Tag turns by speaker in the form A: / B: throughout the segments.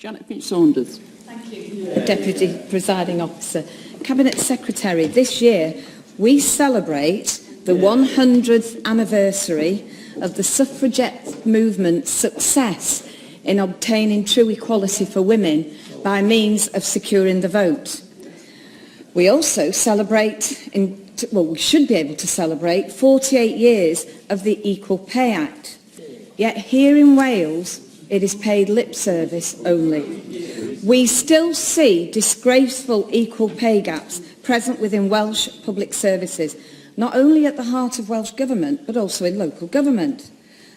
A: Janet Finch-Saunders.
B: Thank you, Deputy Presiding Officer. Cabinet Secretary, this year we celebrate the 100th anniversary of the suffragette movement's success in obtaining true equality for women by means of securing the vote. We also celebrate, we should be able to celebrate 48 years of the Equal Pay Act. Yet here in Wales, it is paid lip service only. We still see disgraceful equal pay gaps present within Welsh public services, not only at the heart of Welsh Government, but also in local government.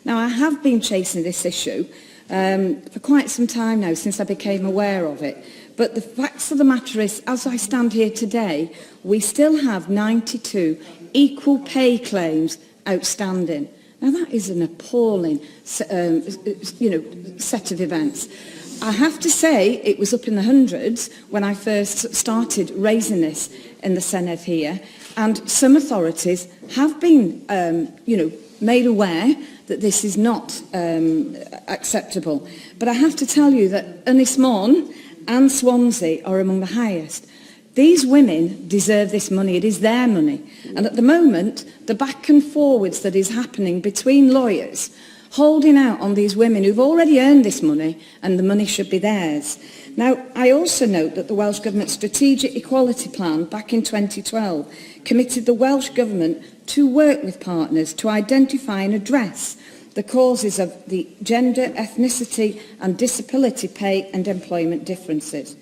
B: Now, I have been chasing this issue for quite some time now, since I became aware of it. But the facts of the matter is, as I stand here today, we still have 92 equal pay claims outstanding. Now, that is an appalling, set of events. I have to say it was up in the hundreds when I first started raising this in the Senedd here, and some authorities have been, made aware that this is not acceptable. But I have to tell you that Ynys Môn and Swansea are among the highest. These women deserve this money. It is their money. And at the moment, the back and forwards that is happening between lawyers holding out on these women who've already earned this money, and the money should be theirs. Now, I also note that the Welsh Government Strategic Equality Plan back in 2012 committed the Welsh Government to work with partners to identify and address the causes of the gender, ethnicity and disability pay and employment differences.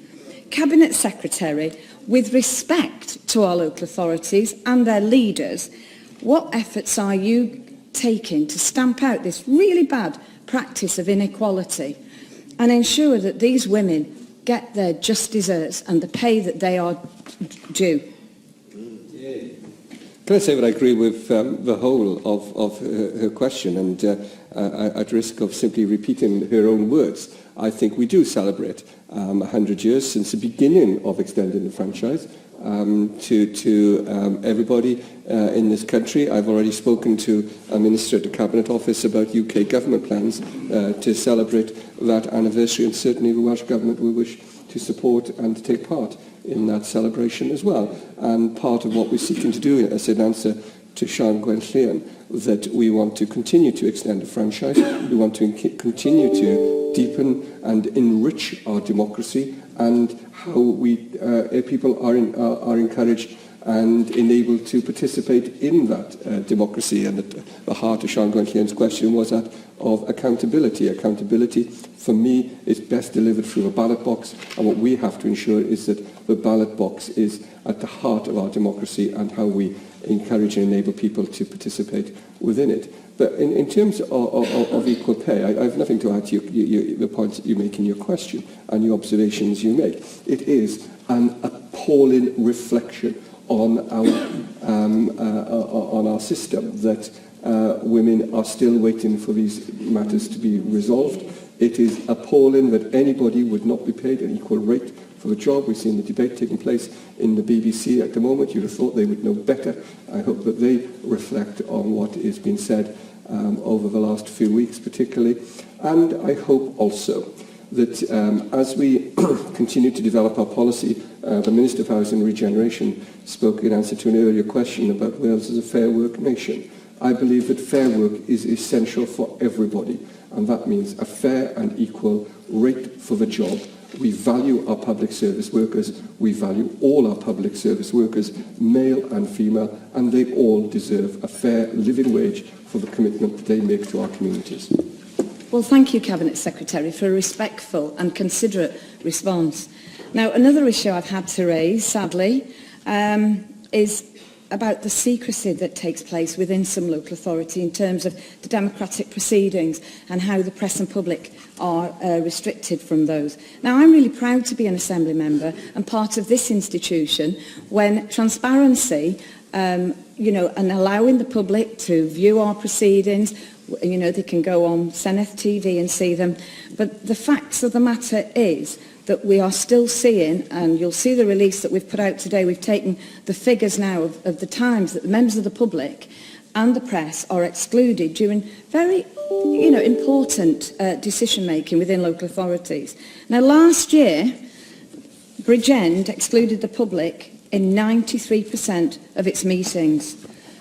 B: Cabinet Secretary, with respect to our local authorities and their leaders, what efforts are you taking to stamp out this really bad practice of inequality and ensure that these women get their just deserts and the pay that they are due?
C: Can I say that I agree with the whole of her question, and at risk of simply repeating her own words, I think we do celebrate 100 years since the beginning of extending the franchise to everybody in this country. I've already spoken to a minister at the Cabinet Office about UK government plans to celebrate that anniversary, and certainly the Welsh Government will wish to support and to take part in that celebration as well. And part of what we're seeking to do as an answer to Sian Gwenllian, that we want to continue to extend the franchise, we want to continue to deepen and enrich our democracy, and how we people are encouraged and enabled to participate in that democracy. And at the heart of Sian Gwenllian's question was that of accountability. Accountability, for me, is best delivered through a ballot box, and what we have to ensure is that the ballot box is at the heart of our democracy and how we encourage and enable people to participate within it. But in terms of equal pay, I have nothing to add to the points that you make in your question and your observations you make. It is an appalling reflection on our system that women are still waiting for these matters to be resolved. It is appalling that anybody would not be paid an equal rate for the job. We've seen the debate taking place in the BBC at the moment. You'd have thought they would know better. I hope that they reflect on what is being said over the last few weeks particularly. And I hope also that as we continue to develop our policy, the Minister for Housing and Regeneration spoke in answer to an earlier question about Wales as a fair work nation. I believe that fair work is essential for everybody, and that means a fair and equal rate for the job. We value our public service workers, we value all our public service workers, male and female, and they all deserve a fair living wage for the commitment that they make to our communities.
B: Well, thank you, Cabinet Secretary, for a respectful and considerate response. Now, another issue I've had to raise, sadly, is about the secrecy that takes place within some local authority in terms of the democratic proceedings and how the press and public are restricted from those. Now, I'm really proud to be an Assembly member and part of this institution when transparency, and allowing the public to view our proceedings, they can go on Senedd TV and see them. But the facts of the matter is that we are still seeing, and you'll see the release that we've put out today, we've taken the figures now of the times that the members of the public and the press are excluded during very, important decision-making within local authorities. Now, last year, Bridgend excluded the public in 93% of its meetings,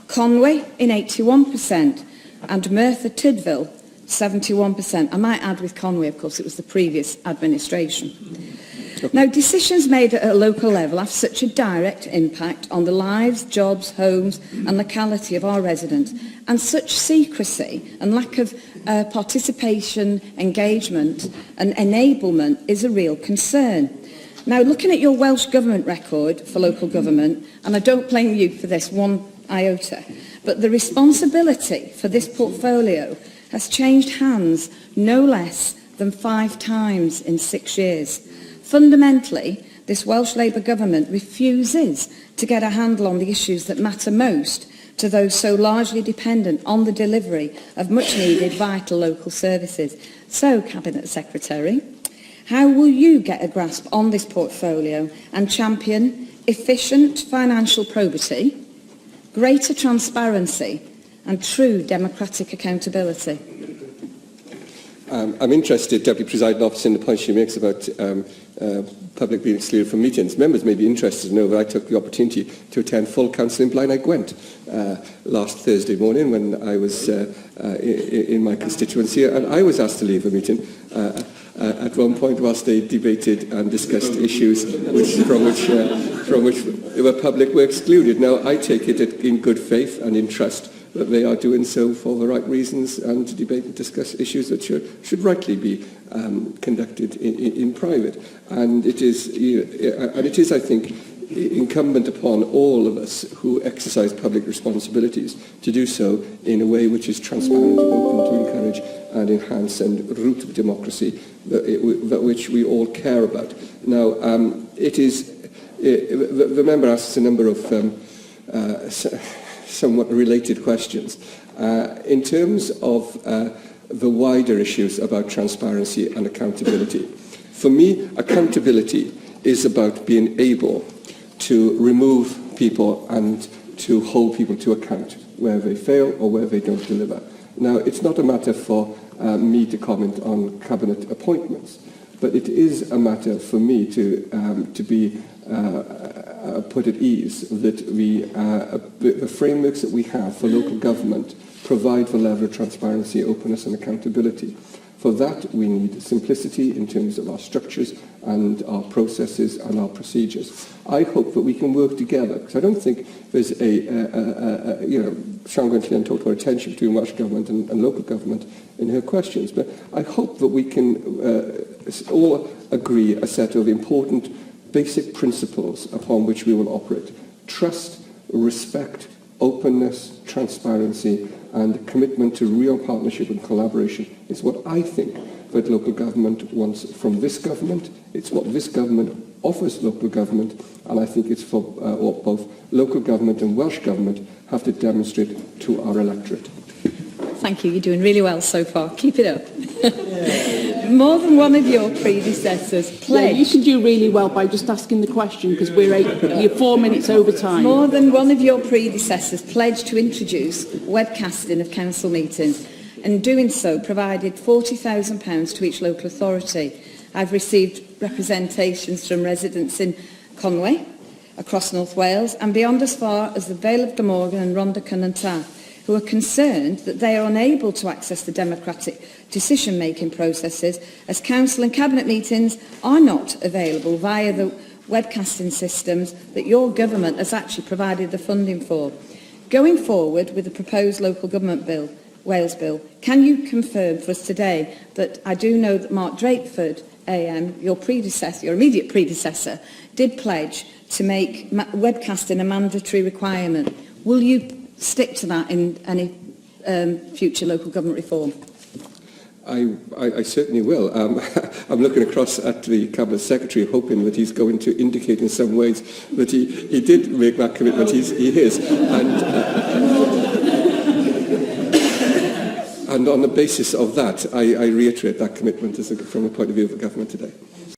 B: Conway in 81%, and Merthyr Tydfil 71%. I might add with Conway, of course, it was the previous administration. Now, decisions made at a local level have such a direct impact on the lives, jobs, homes and locality of our residents, and such secrecy and lack of participation, engagement and enablement is a real concern. Now, looking at your Welsh Government record for local government, and I don't blame you for this one iota, but the responsibility for this portfolio has changed hands no less than 5 times in 6 years. Fundamentally, this Welsh Labour government refuses to get a handle on the issues that matter most to those so largely dependent on the delivery of much-needed vital local services. So, Cabinet Secretary, how will you get a grasp on this portfolio and champion efficient financial probity, greater transparency and true democratic accountability?
C: I'm interested, Deputy Presiding Officer, in the point she makes about public being excluded from meetings. Members may be interested to know that I took the opportunity to attend full council in Blaenau Gwent last Thursday morning when I was in my constituency, and I was asked to leave a meeting at one point whilst they debated and discussed issues from which the public were excluded. Now, I take it in good faith and in trust that they are doing so for the right reasons and to debate and discuss issues that should rightly be conducted in private. And it is, I think, incumbent upon all of us who exercise public responsibilities to do so in a way which is transparent and open to encourage and enhance and root of democracy that which we all care about. Now, the member asks a number of somewhat related questions. In terms of the wider issues about transparency and accountability, for me, accountability is about being able to remove people and to hold people to account where they fail or where they don't deliver. Now, it's not a matter for me to comment on cabinet appointments, but it is a matter for me to be put at ease that the frameworks that we have for local government provide the level of transparency, openness and accountability. For that, we need simplicity in terms of our structures and our processes and our procedures. I hope that we can work together, because I don't think there's Sian Gwenllian talked about tension between Welsh Government and local government in her questions, but I hope that we can all agree a set of important basic principles upon which we will operate. Trust, respect, openness, transparency, and commitment to real partnership and collaboration is what I think that local government wants from this government. It's what this government offers local government, and I think it's for what both local government and Welsh government have to demonstrate to our electorate.
B: Thank you. You're doing really well so far. Keep it up. More than one of your predecessors pledged...
A: Yeah, you can do really well by just asking the question, because you're 4 minutes over time.
B: More than one of your predecessors pledged to introduce webcasting of council meetings, and doing so provided £40,000 to each local authority. I've received representations from residents in Conway, across North Wales, and beyond as far as the Vale of Glamorgan and Rhondda Cynon Taf, who are concerned that they are unable to access the democratic decision-making processes as council and cabinet meetings are not available via the webcasting systems that your government has actually provided the funding for. Going forward with the proposed local government bill, Wales Bill, can you confirm for us today that I do know that Mark Drakeford AM, your immediate predecessor, did pledge to make webcasting a mandatory requirement? Will you stick to that in any future local government reform?
C: I certainly will. I'm looking across at the Cabinet Secretary, hoping that he's going to indicate in some ways that he did make that commitment. He is. And on the basis of that, I reiterate that commitment from the point of view of the government today.